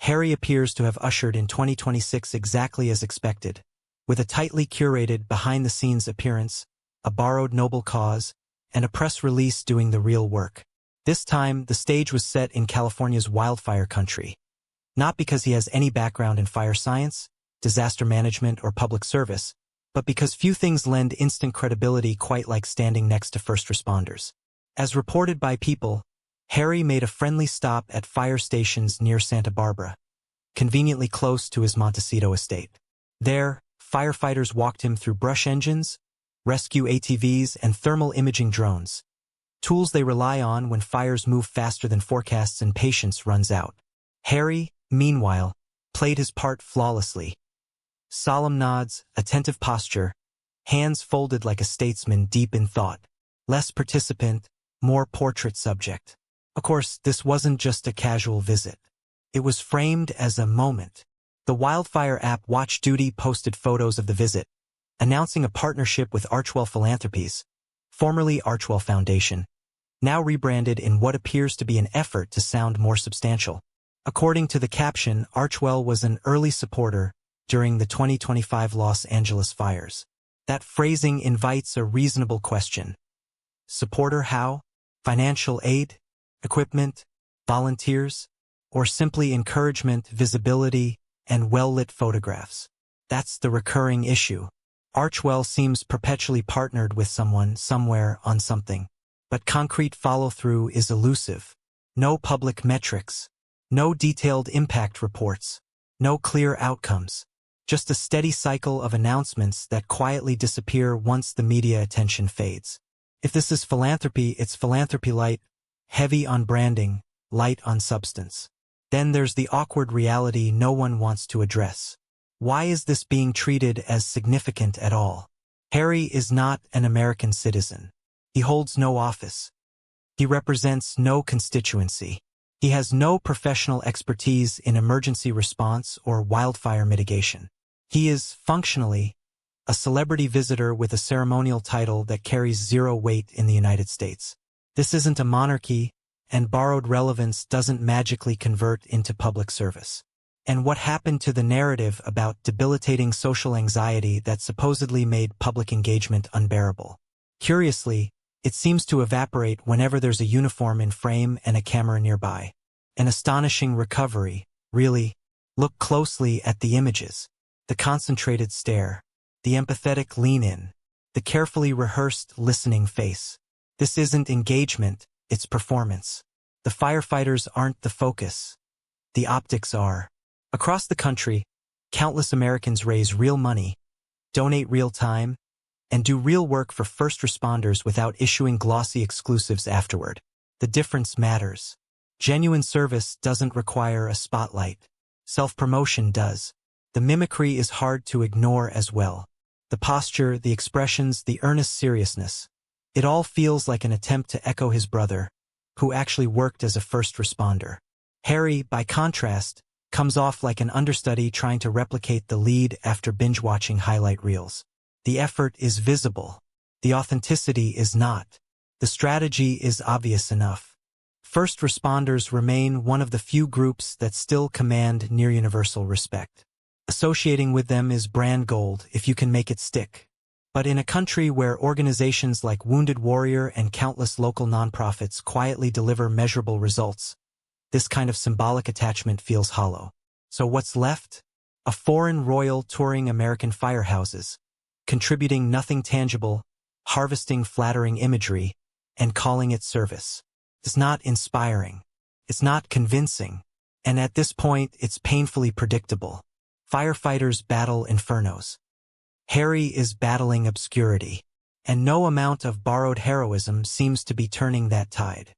Harry appears to have ushered in 2026 exactly as expected, with a tightly curated behind-the-scenes appearance, a borrowed noble cause, and a press release doing the real work. This time, the stage was set in California's wildfire country. Not because he has any background in fire science, disaster management, or public service, but because few things lend instant credibility quite like standing next to first responders. As reported by People, Harry made a friendly stop at fire stations near Santa Barbara, conveniently close to his Montecito estate. There, firefighters walked him through brush engines, rescue ATVs, and thermal imaging drones, tools they rely on when fires move faster than forecasts and patience runs out. Harry, meanwhile, played his part flawlessly. Solemn nods, attentive posture, hands folded like a statesman deep in thought. Less participant, more portrait subject. Of course, this wasn't just a casual visit. It was framed as a moment. The Wildfire app Watch Duty posted photos of the visit, announcing a partnership with Archewell Philanthropies, formerly Archewell Foundation, now rebranded in what appears to be an effort to sound more substantial. According to the caption, Archewell was an early supporter during the 2025 Los Angeles fires. That phrasing invites a reasonable question. Supporter how? Financial aid? Equipment? Volunteers? Or simply encouragement, visibility, and well-lit photographs? That's the recurring issue. Archewell seems perpetually partnered with someone, somewhere, on something. But concrete follow-through is elusive. No public metrics. No detailed impact reports. No clear outcomes. Just a steady cycle of announcements that quietly disappear once the media attention fades. If this is philanthropy, it's philanthropy light, heavy on branding, light on substance. Then there's the awkward reality no one wants to address. Why is this being treated as significant at all? Harry is not an American citizen. He holds no office. He represents no constituency. He has no professional expertise in emergency response or wildfire mitigation. He is, functionally, a celebrity visitor with a ceremonial title that carries zero weight in the United States. This isn't a monarchy, and borrowed relevance doesn't magically convert into public service. And what happened to the narrative about debilitating social anxiety that supposedly made public engagement unbearable? Curiously, it seems to evaporate whenever there's a uniform in frame and a camera nearby. An astonishing recovery, really. Look closely at the images. The concentrated stare. The empathetic lean-in. The carefully rehearsed listening face. This isn't engagement, it's performance. The firefighters aren't the focus. The optics are. Across the country, countless Americans raise real money, donate real time, and do real work for first responders without issuing glossy exclusives afterward. The difference matters. Genuine service doesn't require a spotlight. Self-promotion does. The mimicry is hard to ignore as well. The posture, the expressions, the earnest seriousness. It all feels like an attempt to echo his brother, who actually worked as a first responder. Harry, by contrast, comes off like an understudy trying to replicate the lead after binge-watching highlight reels. The effort is visible. The authenticity is not. The strategy is obvious enough. First responders remain one of the few groups that still command near-universal respect. Associating with them is brand gold if you can make it stick. But in a country where organizations like Wounded Warrior and countless local nonprofits quietly deliver measurable results, this kind of symbolic attachment feels hollow. So what's left? A foreign royal touring American firehouses, contributing nothing tangible, harvesting flattering imagery, and calling it service. It's not inspiring. It's not convincing. And at this point, it's painfully predictable. Firefighters battle infernos. Harry is battling obscurity. And no amount of borrowed heroism seems to be turning that tide.